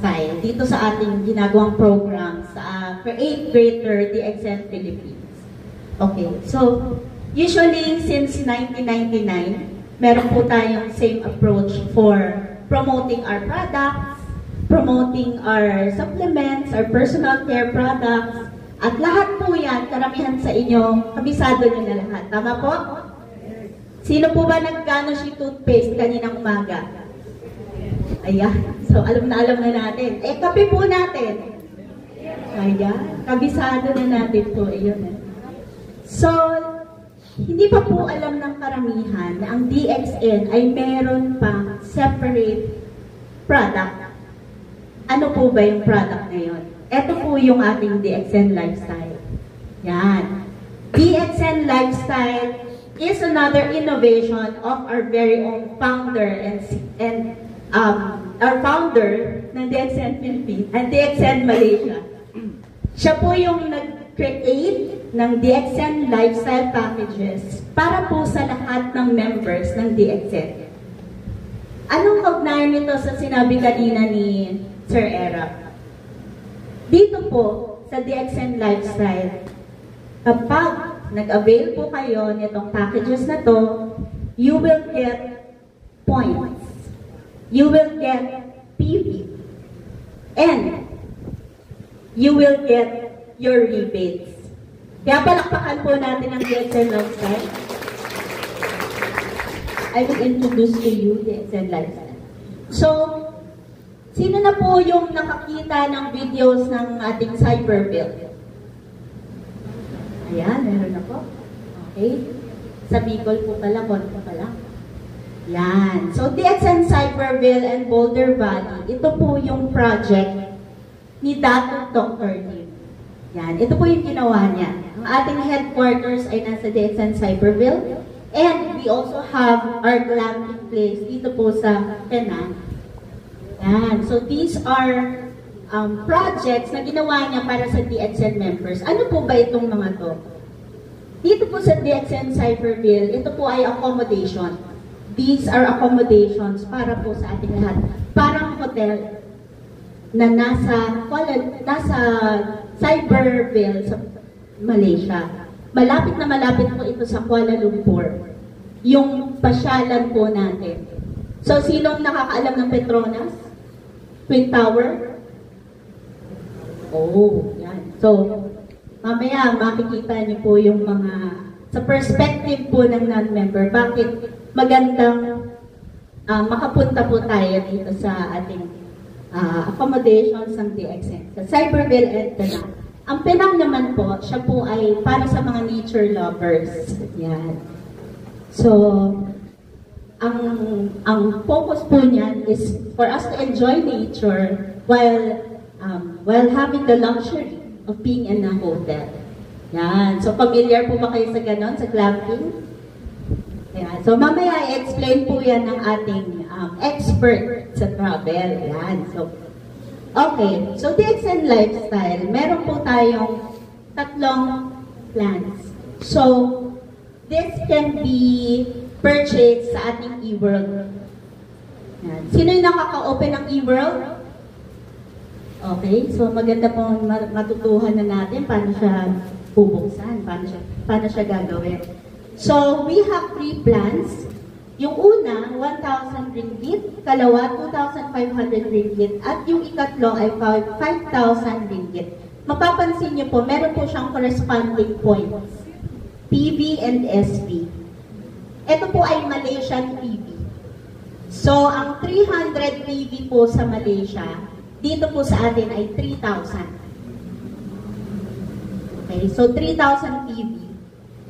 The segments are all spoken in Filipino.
lifestyle dito sa ating ginagawang program sa Create Greater DXN Philippines. Okay, so usually since 1999, meron po tayong same approach for promoting our products, promoting our supplements, our personal care products, at lahat po yan, karamihan sa inyo, kabisado nyo na lahat. Tama po? Sino po ba nagkano si toothpaste kaninang umaga? Ayan. So, alam na natin. Kape po natin. Ayan. Kabisado na natin po. Ayun. So, hindi pa po alam ng karamihan na ang DXN ay meron pang separate product. Ano po ba yung product na yun? Ito po yung ating DXN Lifestyle. Yan. DXN Lifestyle is another innovation of our very own founder and our founder ng DXN Philippines and DXN Malaysia. Siya po yung nag-create ng DXN Lifestyle Packages para po sa lahat ng members ng DXN. Anong kaugnayan nito sa sinabi kanina ni Sir Era? Dito po, sa DXN Lifestyle, kapag nag-avail po kayo nitong packages na to, you will get points. You will get PV. And you will get your rebates. Kaya palakpakan po natin ang DXN Lifestyle. I will introduce to you DXN Lifestyle. So, sino na po yung nakakita ng videos ng ating Cyberbill? Ayan, meron na po. Okay. Sa Bicol po pala, konti pa lang. Yan. So, DXN Cyberbill and Boulder Valley, ito po yung project ni Dato Dr. Lim. Yan. Ito po yung ginawa niya. Ang ating headquarters ay nasa DXN Cyberbill. And we also have our glamping place dito po sa Penang. Yan. So, these are projects na ginawa niya para sa DXN members. Ano po ba itong mga to? Dito po sa DXN Cyberbill, ito po ay accommodation. These are accommodations para po sa ating lahat. Parang hotel na nasa Cyberbill sa Malaysia. Malapit na malapit po ito sa Kuala Lumpur. Yung pasyalan po natin. So, sinong nakakaalam ng Petronas? Twin Tower? Oh, yan. So, mamaya makikita niyo po yung mga, sa perspective po ng non-member, bakit magandang makapunta po tayo dito sa ating accommodations ng DXN. Sa Cyberbill and Penang. Ang Penang naman po, siya po ay para sa mga nature lovers. Yan. So, ang focus po niyan is for us to enjoy nature while having the luxury of being in a hotel. Yan. So, familiar po ba kayo sa ganon, sa glamping? Yan. So, mamaya i-explain po yan ng ating expert sa travel. Yan. So, okay. So, DXN Lifestyle, meron po tayong tatlong plans. So, this can be purchased sa ating eWorld. Yan. Sino yung nakaka-open ng eWorld? Okay, so maganda pong matutuhan na natin paano siya bubuksan, paano siya gagawin. So, we have 3 plans. Yung una, 1,000 ringgit, kalawa, 2,500 ringgit, at yung ikatlo ay 5,000 ringgit. Mapapansin niyo po, meron po siyang corresponding points. PV and SV. Ito po ay Malaysian PV. So, ang 300 PV po sa Malaysia, dito po sa atin ay 3,000. Okay, so 3,000 PV.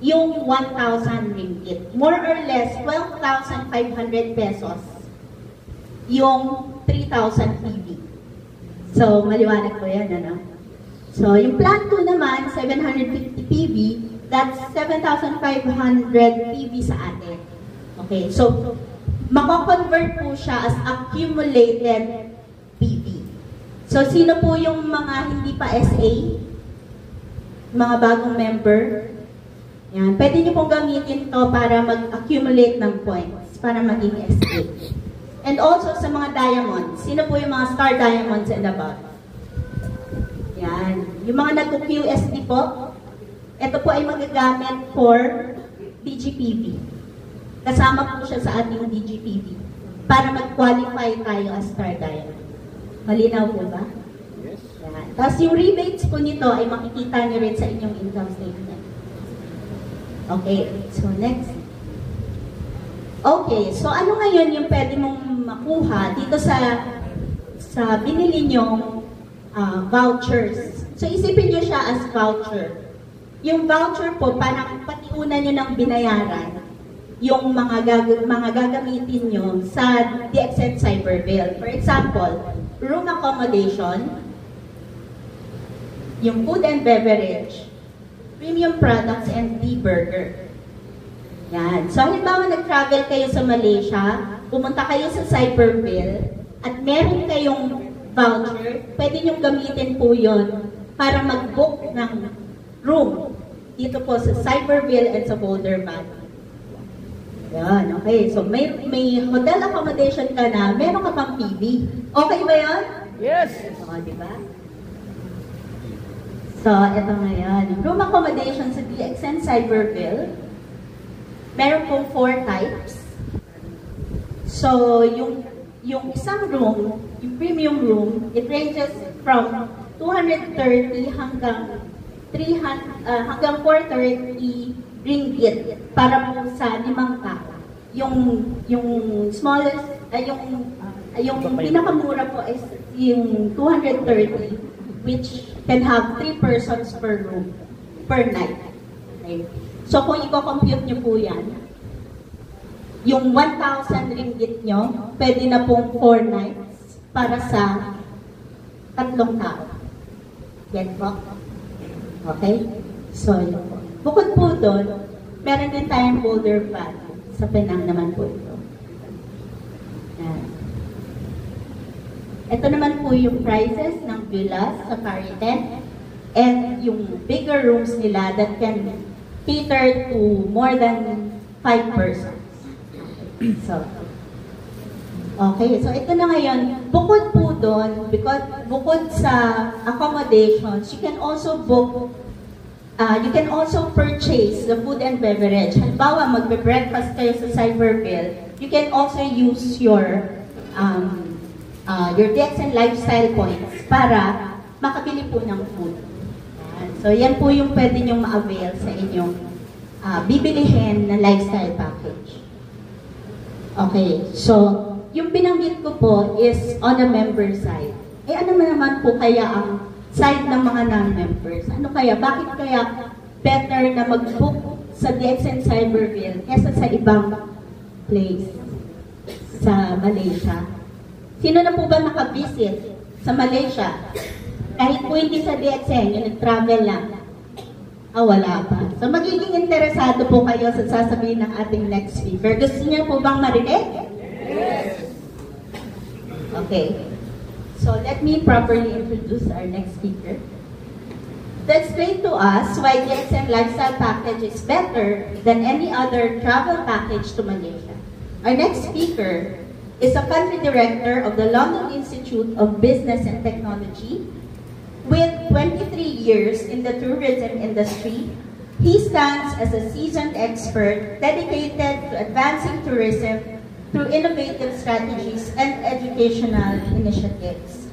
Yung 1,000 ringgit. More or less, 12,500 pesos. Yung 3,000 PV. So, maliwanag po yan, ano? So, yung plan 2 naman, 750 PV, that's 7,500 PV sa atin. Okay, so, mako-convert po siya as accumulated PV. So, sino po yung mga hindi pa SA? Mga bagong member? Yan. Pwede nyo pong gamitin to para mag-accumulate ng points, para maging SA. And also sa mga diamonds. Sino po yung mga star diamonds and above? Yan. Yung mga nagko-QSD po, ito po ay magagamit for DGPV. Kasama po siya sa ating DGPV para mag-qualify tayo as star diamond. Malinaw po ba? Yes. Yan. Tapos yung rebates po nito ay makikita nyo rin sa inyong income statement. Okay, so next. Okay, so ano ngayon yung pwede mong makuha dito sa binili nyong vouchers. So isipin nyo siya as voucher. Yung voucher po, parang patiunan nyo ng binayaran yung mga gagamitin nyo sa DXN Cyber Bill. For example, room accommodation, yung food and beverage, premium products, and the burger. Yan. So, halimbawa nag-travel kayo sa Malaysia, pumunta kayo sa Cyberville, at meron kayong voucher, pwede nyo gamitin po yon para mag-book ng room dito po sa Cyberville and sa Boulder Valley. Yan, okay. So, may hotel accommodation ka na, meron ka pang PB. Okay ba yan? Yes! O, diba? So, ito ngayon. Room accommodation sa DXN Cyberville, meron pong 4 types. So, yung isang room, yung premium room, it ranges from 230 hanggang 430 ringgit para po sa 5 tao. Yung smallest, yung pinakamura po is yung 230, which can have 3 persons per room, per night. Okay. So kung i-compute nyo po yan, yung 1,000 ringgit nyo, pwede na pong 4 nights para sa 3 tao. Get po? Okay? So, yun po. Bukod po doon, meron din tayong Boulder Valley. Sa Penang naman po ito. Yan. Ito naman po yung prices ng villas sa Paritan and yung bigger rooms nila that can cater to more than 5 persons. So, okay. So, ito na ngayon. Bukod po doon, because bukod sa accommodations, you can also book you can also purchase the food and beverage. Halimbawa, magbe-breakfast kayo sa Cyberville, you can also use your DXN lifestyle points para makabili po ng food. So, yan po yung pwede nyong ma-avail sa inyong bibilihin na lifestyle package. Okay, so, yung binanggit ko po is on the member side. Eh, ano naman po kaya ang side ng mga non-members? Ano kaya? Bakit kaya better na mag-book sa DXN Cyberville kesa sa ibang place sa Malaysia? Sino na po ba nakabisit sa Malaysia? Kahit po hindi sa DXN, yung nag-travel lang. Wala pa. So magiging interesado po kayo sa sasabihin ng ating next speaker. Gusto niyo po bang marinig? Yes! Okay. So let me properly introduce our next speaker. To explain to us why DXN Lifestyle Package is better than any other travel package to Malaysia. Our next speaker is a country director of the London Institute of Business and Technology. With 23 years in the tourism industry, he stands as a seasoned expert dedicated to advancing tourism through innovative strategies and educational initiatives.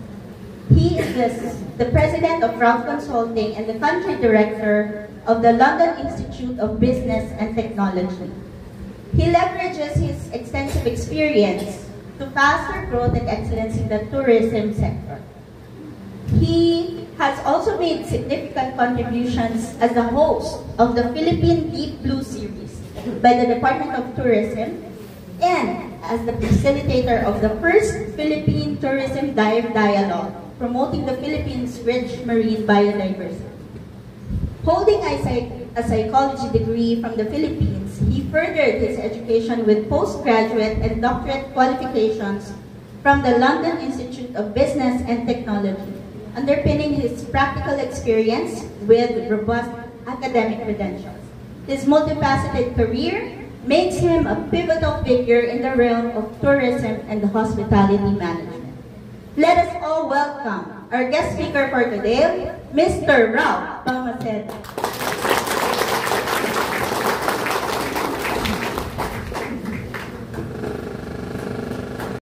He is the president of Ralph Consulting and the country director of the London Institute of Business and Technology. He leverages his extensive experience to foster growth and excellence in the tourism sector. He has also made significant contributions as the host of the Philippine Deep Blue series by the Department of Tourism and as the facilitator of the first Philippine Tourism Dive Dialogue, promoting the Philippines' rich marine biodiversity. Holding a psychology degree from the Philippines, he furthered his education with postgraduate and doctorate qualifications from the London Institute of Business and Technology, underpinning his practical experience with robust academic credentials. His multifaceted career makes him a pivotal figure in the realm of tourism and hospitality management. Let us all welcome our guest speaker for today, Mr. Ralph Balmaceda.